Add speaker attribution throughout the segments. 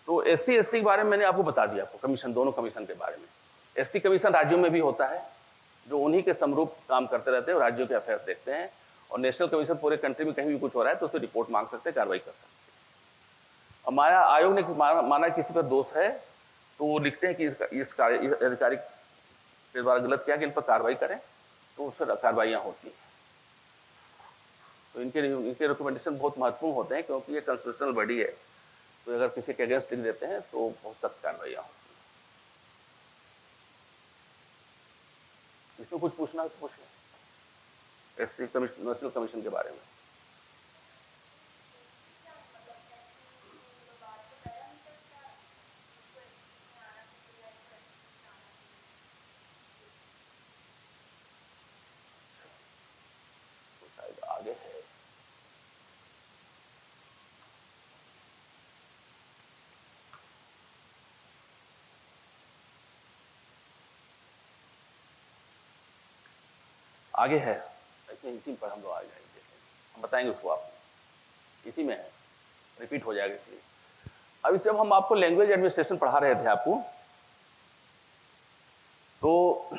Speaker 1: तो SC ST के बारे में मैंने आपको बता दिया, आपको कमीशन, दोनों कमीशन के बारे में। ST कमीशन राज्यों में भी होता है, जो उन्हीं के समरूप काम करते रहते हैं और राज्यों के अफेयर्स देखते हैं, और नेशनल कमीशन पूरे कंट्री में कहीं भी कुछ हो रहा है तो उस पर रिपोर्ट मांग सकते हैं, कार्रवाई कर सकते हैं। और हमारा आयोग ने माना किसी पर दोष है तो वो लिखते हैं कि इस अधिकारी के द्वारा गलत किया कि इन पर कार्रवाई करें, तो उस पर कार्रवाइयाँ होती हैं। तो इनके रिकमेंडेशन बहुत महत्वपूर्ण होते हैं, क्योंकि ये कॉन्स्टिट्यूशनल बॉडी है, तो अगर किसी के अगेंस्ट लिख देते हैं तो बहुत सख्त कार्रवाइयाँ होती हैं। इसमें कुछ पूछना है तो पूछ लें, SC कमीशन, नेशनल कमीशन के बारे में। तो शायद आगे है, आगे है, इसी पर हम लोग आ जाएंगे, हम बताएंगे उसको आपको, इसी में है, रिपीट हो जाएगा इसलिए। अभी जब हम आपको लैंग्वेज एडमिनिस्ट्रेशन पढ़ा रहे थे आपको, तो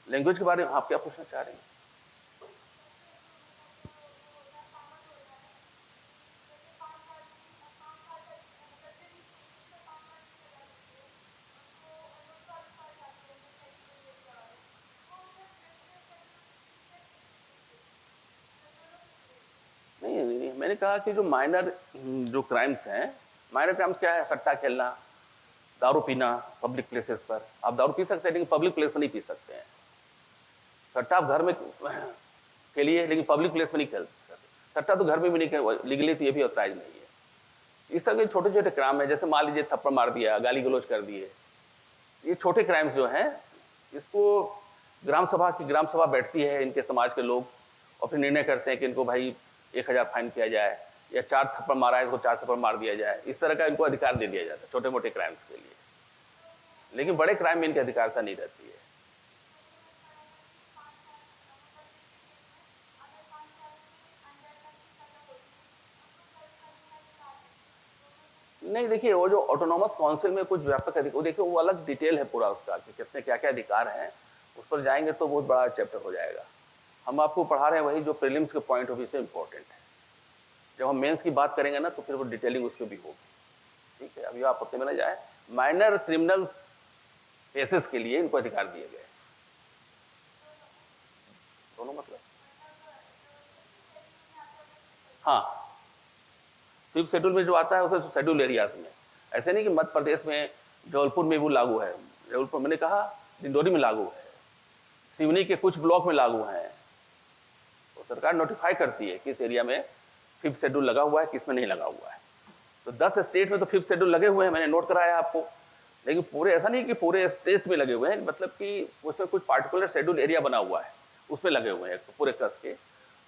Speaker 1: लैंग्वेज के बारे में आप क्या पूछना चाह रहे हैं? नहीं, मैंने कहा कि जो माइनर जो क्राइम्स हैं, माइनर क्राइम्स क्या है? सट्टा खेलना, दारू पीना पब्लिक प्लेसेस पर। आप दारू पी सकते हैं लेकिन पब्लिक प्लेस पर नहीं पी सकते हैं। सट्टा आप घर में खेलिए लेकिन पब्लिक प्लेस में नहीं खेल सकते। सट्टा तो घर में भी नहीं खेल, लीगली तो ये भी ऑथराइज नहीं है। इस तरह के छोटे छोटे क्राइम है, जैसे मान लीजिए थप्पड़ मार दिया, गाली गलौज कर दिए, ये छोटे क्राइम्स जो हैं, इसको ग्राम सभा बैठती है, इनके समाज के लोग, और फिर निर्णय करते हैं कि इनको भाई 1000 फाइन किया जाए, या 4 थप्पड़ मारा है इसको 4 थप्पड़ मार दिया जाए। इस तरह का इनको अधिकार दे दिया जाता है छोटे मोटे क्राइम्स के लिए, लेकिन बड़े क्राइम में इनकी अधिकारिता नहीं रहती है। नहीं, देखिए वो जो ऑटोनॉमस काउंसिल में कुछ व्यापक अधिकार, देखिए वो अलग डिटेल है पूरा उसका कि कितने क्या क्या अधिकार हैं, उस पर जाएंगे तो बहुत बड़ा चैप्टर हो जाएगा। हम आपको पढ़ा रहे हैं वही जो प्रीलिम्स के पॉइंट ऑफ व्यू से इम्पोर्टेंट है। जब हम मेंस की बात करेंगे ना तो फिर वो डिटेलिंग उसकी भी होगी, ठीक है। अभी आप अपने में ना जाए, माइनर क्रिमिनल केसेस के लिए इनको अधिकार दिए गए, दोनों मतलब। हाँ, फिफ्थ शेड्यूल में जो आता है उसे शेड्यूल एरियाज में, ऐसे नहीं कि मध्य प्रदेश में जबलपुर में वो लागू है, जबलपुर मैंने कहा डिंडोरी में लागू है, सिवनी के कुछ ब्लॉक में लागू है, तो सरकार नोटिफाई करती है किस एरिया में फिफ्थ शेड्यूल लगा हुआ है, किस में नहीं लगा हुआ है। तो 10 स्टेट में तो फिफ्थ शेड्यूल लगे हुए हैं, मैंने नोट कराया आपको, लेकिन पूरे ऐसा नहीं कि पूरे स्टेट में लगे हुए हैं, मतलब कि उसमें कुछ पार्टिकुलर शेड्यूल एरिया बना हुआ है उसमें लगे हुए हैं पूरे कस के।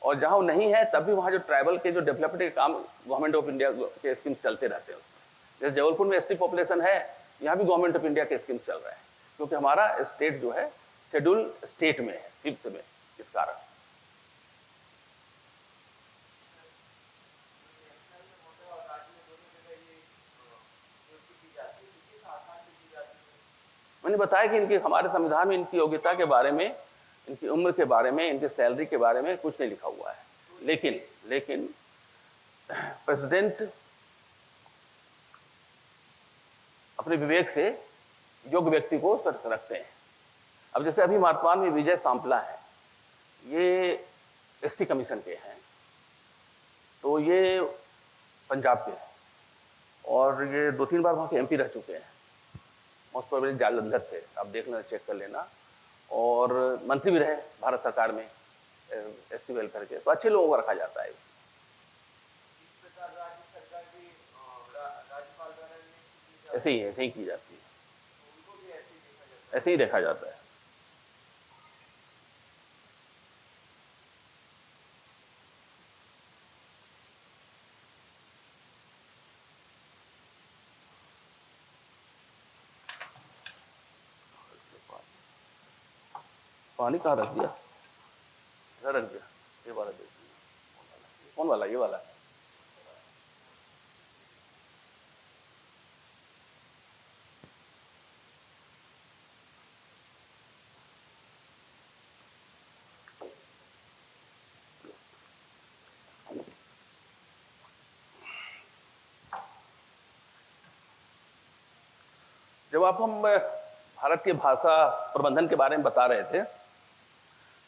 Speaker 1: और जहाँ वो नहीं है तब भी वहाँ जो ट्राइबल के जो डेवलपमेंट के काम गवर्नमेंट ऑफ इंडिया के स्कीम्स चलते रहते हैं उसमें। जैसे जबलपुर में ST पॉपुलेशन है, यहाँ भी गवर्नमेंट ऑफ इंडिया के स्कीम्स चल रहे हैं, क्योंकि हमारा स्टेट जो है शेड्यूल स्टेट में है, फिफ्थ में, इस कारण। मैंने बताया कि इनकी हमारे संविधान में इनकी योग्यता के बारे में, इनकी उम्र के बारे में, इनकी सैलरी के बारे में कुछ नहीं लिखा हुआ है, लेकिन प्रेसिडेंट अपने विवेक से योग्य व्यक्ति को रखते हैं। अब जैसे अभी वर्तमान में विजय सांपला है, ये SC कमीशन के हैं, तो ये पंजाब के हैं, और ये 2-3 बार वहाँ के MP रह चुके हैं, मोस्ट प्रोबेबली जालंधर से, आप देख लेना, चेक कर लेना, और मंत्री भी रहे भारत सरकार में SC वेलफेयर के, तो अच्छे लोगों को रखा जाता है। ऐसे ही की जाती है, ऐसे ही देखा जाता है। पानी कहाँ रख दिया? इधर रख दिया, ये वाला देखिए, कौन वाला? ये वाला। जब आप हम भारत के भाषा प्रबंधन के बारे में बता रहे थे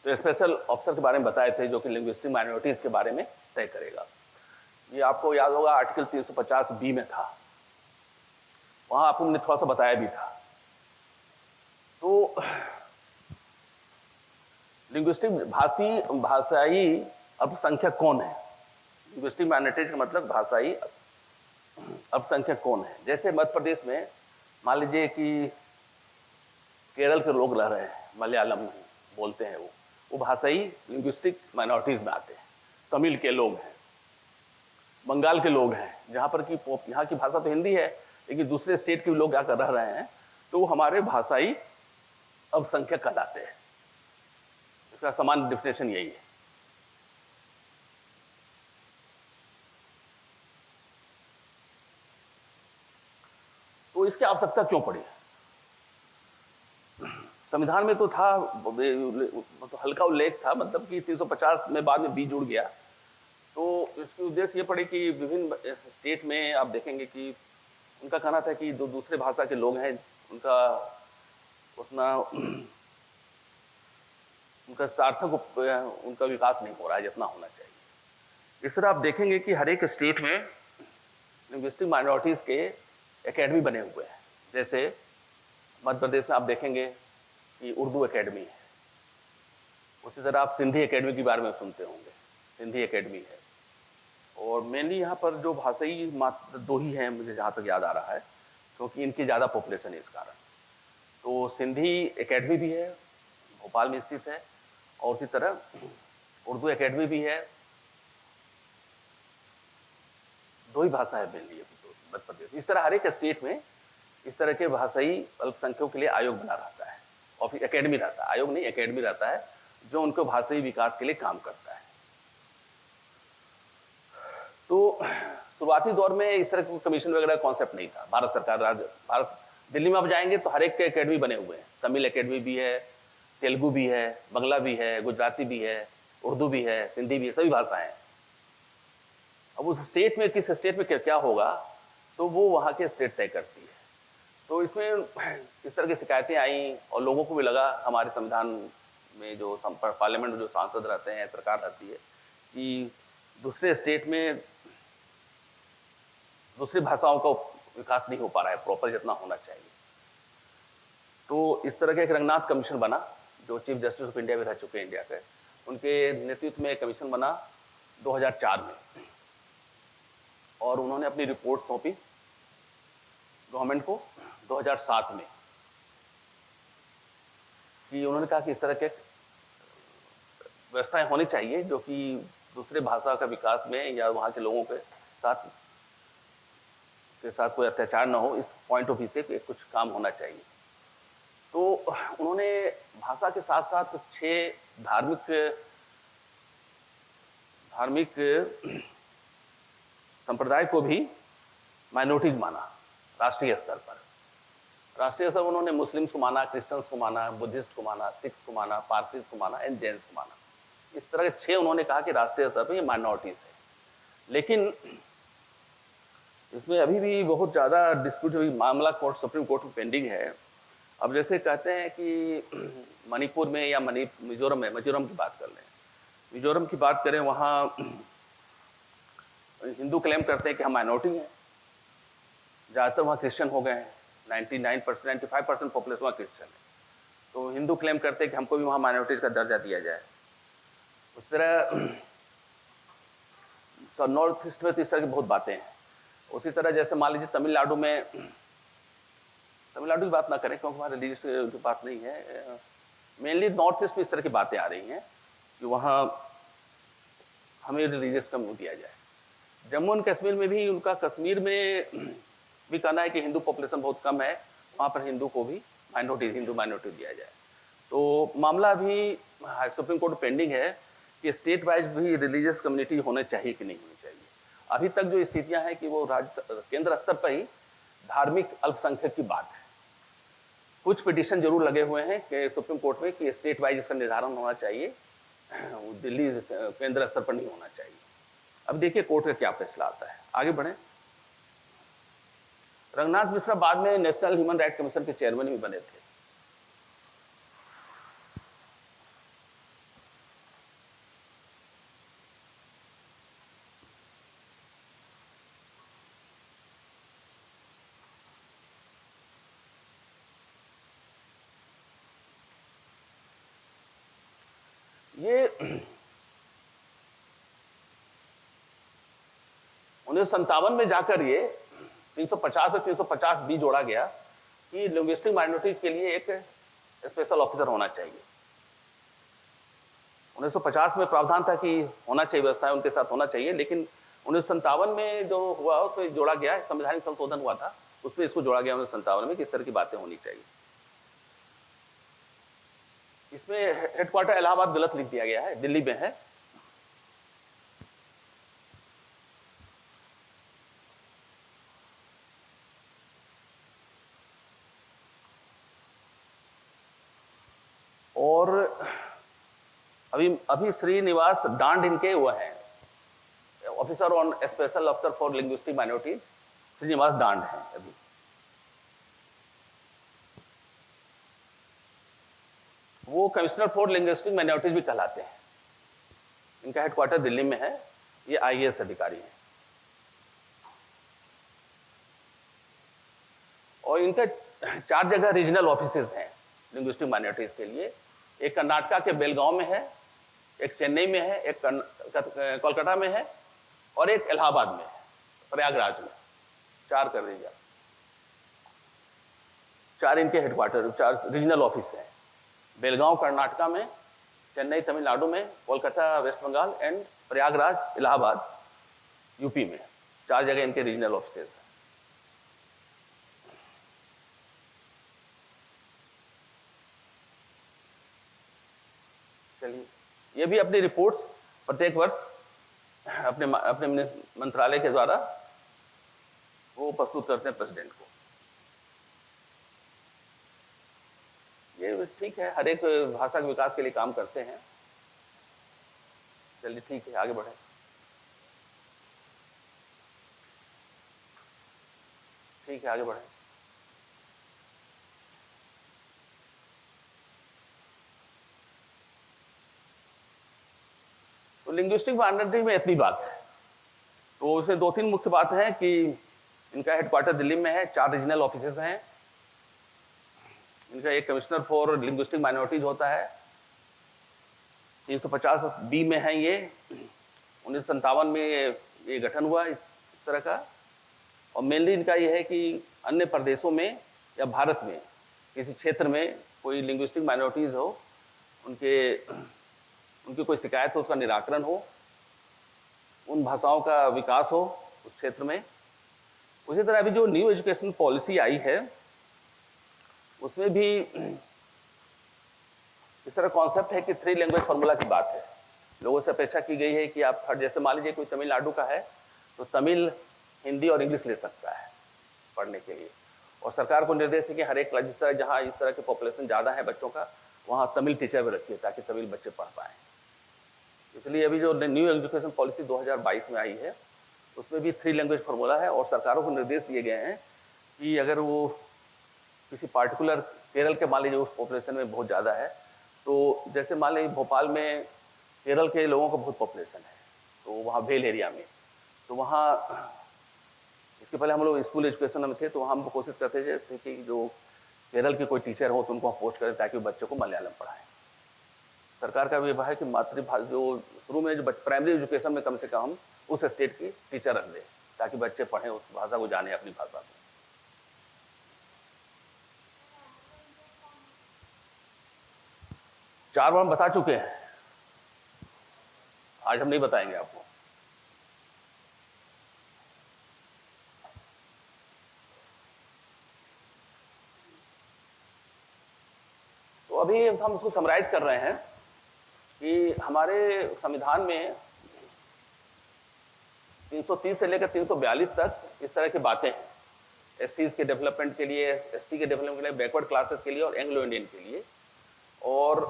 Speaker 1: तो स्पेशल ऑफिसर के बारे में बताए थे जो कि लिंग्विस्टिक माइनॉरिटीज के बारे में तय करेगा। ये आपको याद होगा आर्टिकल 350B में था, वहां आपको हमने थोड़ा सा बताया भी था। तो लिंग्विस्टिक भाषाई अल्पसंख्यक कौन है? लिंग्विस्टिक माइनॉरिटीज का मतलब भाषाई अल्पसंख्यक कौन है? जैसे मध्य प्रदेश में मान लीजिए कि केरल के लोग रह रहे हैं, मलयालम में बोलते हैं, वो भाषाई लिंग्विस्टिक माइनॉरिटीज में आते हैं। तमिल के लोग हैं, बंगाल के लोग हैं, जहाँ पर कि यहाँ की भाषा तो हिंदी है लेकिन दूसरे स्टेट के लोग आकर रह रहे हैं, तो वो हमारे भाषाई अल्पसंख्यक कहलाते हैं। इसका समान डिफिनेशन यही है। तो इसकी आवश्यकता क्यों पड़ी? संविधान में तो था, तो हल्का उल्लेख था, मतलब कि 350 में बाद में बी जुड़ गया। तो इसकी उद्देश्य ये पड़े कि विभिन्न स्टेट में आप देखेंगे कि उनका कहना था कि जो दूसरे भाषा के लोग हैं उनका उतना उनका सार्थक उनका विकास नहीं हो रहा है जितना होना चाहिए। इस तरह आप देखेंगे कि हर एक स्टेट में लिंग्विस्टिक माइनॉरिटीज के एकेडमी बने हुए हैं। जैसे मध्य प्रदेश में आप देखेंगे कि उर्दू एकेडमी है, उसी तरह आप सिंधी एकेडमी के बारे में सुनते होंगे, सिंधी एकेडमी है। और मेनली यहाँ पर जो भाषाई मात्र 2 ही हैं मुझे जहाँ तक याद आ रहा है, क्योंकि इनकी ज़्यादा पॉपुलेशन है इस कारण। तो सिंधी एकेडमी भी है, भोपाल में स्थित है, और उसी तरह उर्दू एकेडमी भी है। 2 ही भाषा है मेनली मध्य प्रदेश। इस तरह हर एक स्टेट में इस तरह के भाषाई अल्पसंख्यकों के लिए आयोग बना रहता है, और फिर एकेडमी रहता है, आयोग नहीं एकेडमी रहता है, जो उनको भाषाई विकास के लिए काम करता है। तो शुरुआती दौर में इस तरह का कमीशन वगैरह कॉन्सेप्ट नहीं था। भारत सरकार दिल्ली में आप जाएंगे तो हर एक के एकेडमी बने हुए हैं। तमिल एकेडमी भी है, तेलुगु भी है, बंगला भी है, गुजराती भी है, उर्दू भी है, सिंधी भी है, सभी भाषाएं हैं। अब उस स्टेट में किस स्टेट में क्या होगा तो वो वहाँ के स्टेट तय करती है। तो इसमें इस तरह की शिकायतें आई और लोगों को भी लगा, हमारे संविधान में जो पार्लियामेंट में जो सांसद रहते हैं, सरकार रहती है, कि दूसरे स्टेट में दूसरी भाषाओं का विकास नहीं हो पा रहा है प्रॉपर जितना होना चाहिए। तो इस तरह का एक रंगनाथ कमीशन बना, जो चीफ जस्टिस ऑफ इंडिया भी रह चुके हैं इंडिया के, उनके नेतृत्व में कमीशन बना 2004 में, और उन्होंने अपनी रिपोर्ट सौंपी गवर्नमेंट को 2007 में, कि उन्होंने कहा कि इस तरह के व्यवस्थाएं होनी चाहिए जो कि दूसरे भाषा का विकास में या वहाँ के लोगों के साथ कोई अत्याचार न हो, इस पॉइंट ऑफ व्यू से कुछ काम होना चाहिए। तो उन्होंने भाषा के साथ साथ 6 धार्मिक संप्रदाय को भी माइनॉरिटीज माना राष्ट्रीय स्तर पर। राष्ट्रीय स्तर पर उन्होंने मुस्लिम्स को माना, क्रिश्चियंस को माना, बुद्धिस्ट को माना, सिख्स को माना, पारसीज को माना एंड जैन्स को माना। इस तरह के 6 उन्होंने कहा कि राष्ट्रीय स्तर पर ये माइनॉरिटीज है। लेकिन इसमें अभी भी बहुत ज़्यादा डिस्प्यूट मामला सुप्रीम कोर्ट में पेंडिंग है। अब जैसे कहते हैं कि मणिपुर में या मिजोरम की बात कर लें, मिजोरम की बात करें, वहाँ हिंदू क्लेम करते हैं कि हम माइनॉरिटी हैं, ज़्यादातर वहाँ क्रिश्चियन हो गए हैं, 95% पॉपुलेशन वहाँ क्रिश्चियन है। तो हिंदू क्लेम करते हैं कि हमको भी वहाँ माइनॉरिटीज का दर्जा दिया जाए। उस तरह नॉर्थ ईस्ट में तो इस तरह की बहुत बातें हैं। उसी तरह जैसे मान लीजिए तमिलनाडु की बात ना करें क्योंकि हमारे रिलीजियस की बात नहीं है, मेनली नॉर्थ ईस्ट में इस तरह की बातें आ रही हैं कि वहाँ हमें रिलीजियस कम दिया जाए। जम्मू एंड कश्मीर में भी उनका कश्मीर में भी कहना है कि हिंदू पॉपुलेशन बहुत कम है, वहाँ पर हिंदू को भी हिंदू माइनॉरिटी दिया जाए। तो मामला अभी सुप्रीम कोर्ट पेंडिंग है कि स्टेट वाइज भी रिलीजियस कम्युनिटी होने चाहिए कि नहीं होनी चाहिए। अभी तक जो स्थितियां हैं कि वो केंद्र स्तर पर ही धार्मिक अल्पसंख्यक की बात है। कुछ पिटीशन जरूर लगे हुए हैं कि सुप्रीम कोर्ट में कि स्टेट वाइज इसका निर्धारण होना चाहिए, दिल्ली केंद्र स्तर पर नहीं होना चाहिए। अब देखिए कोर्ट का क्या फैसला आता है। आगे बढ़ें। रंगनाथ मिश्रा बाद में नेशनल ह्यूमन राइट कमीशन के चेयरमैन भी बने थे। ये 1957 में जाकर ये 350 और 350 बी जोड़ा गया कि लिंग्विस्टिक माइनॉरिटीज के लिए एक स्पेशल ऑफिसर होना चाहिए। 1950 में प्रावधान था कि होना चाहिए, व्यवस्थाएं उनके साथ होना चाहिए, लेकिन 1957 में जो हुआ तो जोड़ा गया, संवैधानिक संशोधन हुआ था, उसमें इसको जोड़ा गया 1957 में कि इस तरह की बातें होनी चाहिए। इसमें हेडक्वार्टर इलाहाबाद गलत लिख दिया गया है, दिल्ली में है। और अभी श्रीनिवास डांड इनके हुआ है, officer on special officer for linguistic minorities Shrinivas Dand है अभी। वो कमिश्नर फॉर लिंग्विस्टिक माइनॉरिटीज भी कहलाते हैं। इनका हेडक्वार्टर दिल्ली में है। ये आईएएस अधिकारी हैं और इनका 4 जगह रीजनल ऑफिसेज हैं लिंग्विस्टिक माइनॉरिटीज के लिए। एक कर्नाटका के बेलगांव में है, एक चेन्नई में है, एक कोलकाता में है और एक इलाहाबाद में है, प्रयागराज में। 4 कर दीजिए, 4 इनके हेडक्वार्टर, 4 रीजनल ऑफिस हैं। बेलगांव कर्नाटका में, चेन्नई तमिलनाडु में, कोलकाता वेस्ट बंगाल एंड प्रयागराज इलाहाबाद यूपी में। 4 जगह इनके रीजनल ऑफिसेज हैं। चलिए, ये भी अपनी रिपोर्ट्स प्रत्येक वर्ष अपने मंत्रालय के द्वारा वो प्रस्तुत करते हैं प्रेसिडेंट को। ये ठीक है, हर एक भाषा के विकास के लिए काम करते हैं। चलिए ठीक है, आगे बढ़े। ठीक है, आगे बढ़े। तो लिंग्विस्टिक माइनॉरिटी में इतनी बात है। तो उसमें 2-3 मुख्य बात है कि इनका हेडक्वार्टर दिल्ली में है, 4 रीजनल ऑफिसेज हैं। इनका एक कमिश्नर फॉर लिंग्विस्टिक माइनॉरिटीज होता है। 350 बी में है ये। 1957 में ये गठन हुआ इस तरह का। और मेनली इनका ये है कि अन्य प्रदेशों में या भारत में किसी क्षेत्र में कोई लिंग्विस्टिक माइनॉरिटीज हो, उनकी कोई शिकायत हो, उसका निराकरण हो, उन भाषाओं का विकास हो उस क्षेत्र में। उसी तरह अभी जो न्यू एजुकेशन पॉलिसी आई है उसमें भी इस तरह कॉन्सेप्ट है कि 3 लैंग्वेज फॉर्मूला की बात है। लोगों से अपेक्षा की गई है कि आप जैसे मान लीजिए कोई तमिलनाडु का है तो तमिल, हिंदी और इंग्लिश ले सकता है पढ़ने के लिए। और सरकार को निर्देश है कि हर एक जिस तरह जहाँ इस तरह के पॉपुलेशन ज़्यादा है बच्चों का, वहाँ तमिल टीचर भी रखिए ताकि तमिल बच्चे पढ़ पाएँ। इसलिए अभी जो न्यू एजुकेशन पॉलिसी 2022 में आई है उसमें भी 3 लैंग्वेज फार्मूला है। और सरकारों को निर्देश दिए गए हैं कि अगर वो किसी पार्टिकुलर केरल के मान लीजिए उस पॉपुलेशन में बहुत ज़्यादा है, तो जैसे मान लीजिए भोपाल में केरल के लोगों का बहुत पॉपुलेशन है, तो वहाँ भेल एरिया में, तो वहाँ इसके पहले हम लोग स्कूल एजुकेशन में थे तो हम कोशिश करते थे कि जो केरल के कोई टीचर हो तो उनको हम पोस्ट करें ताकि बच्चों को मलयालम पढ़ाएं। सरकार का भी है कि मातृभाषा जो शुरू में जो प्राइमरी एजुकेशन में कम से कम उस स्टेट की टीचर रख दे ताकि बच्चे पढ़ें, उस भाषा को जाने अपनी भाषा को। चार बार हम बता चुके हैं, आज हम नहीं बताएंगे आपको। तो अभी हम उसको समराइज कर रहे हैं कि हमारे संविधान में 330 से लेकर 342 तक इस तरह की बातें हैं। एससीज के डेवलपमेंट के लिए, एसटी के डेवलपमेंट के लिए, बैकवर्ड क्लासेस के लिए और एंग्लो इंडियन के लिए, और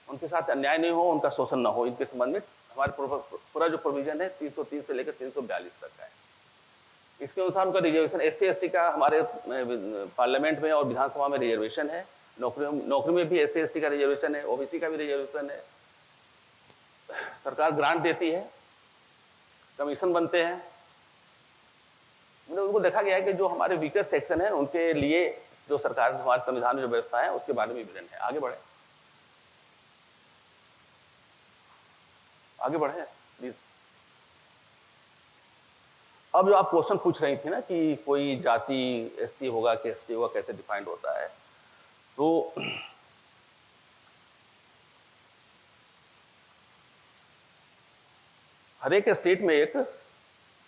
Speaker 1: उनके साथ अन्याय नहीं हो, उनका शोषण ना हो, इनके संबंध में हमारे पूरा जो प्रोविजन है 330 से लेकर 342 तक का है। इसके अनुसार उनका रिजर्वेशन SC ST का हमारे पार्लियामेंट में और विधानसभा में रिजर्वेशन है। नौकरी में भी SC ST का रिजर्वेशन है, OBC का भी रिजर्वेशन है। सरकार ग्रांट देती है, कमीशन बनते हैं। मतलब उनको देखा गया है कि जो हमारे वीकर सेक्शन है उनके लिए जो सरकार हमारे संविधान में जो व्यवस्था है उसके बारे में विवरण है। आगे बढ़े, आगे बढ़े प्लीज। अब जो आप क्वेश्चन पूछ रही थी ना कि कोई जाति SC होगा कि ST होगा, कैसे डिफाइंड होता है, तो हर एक स्टेट में एक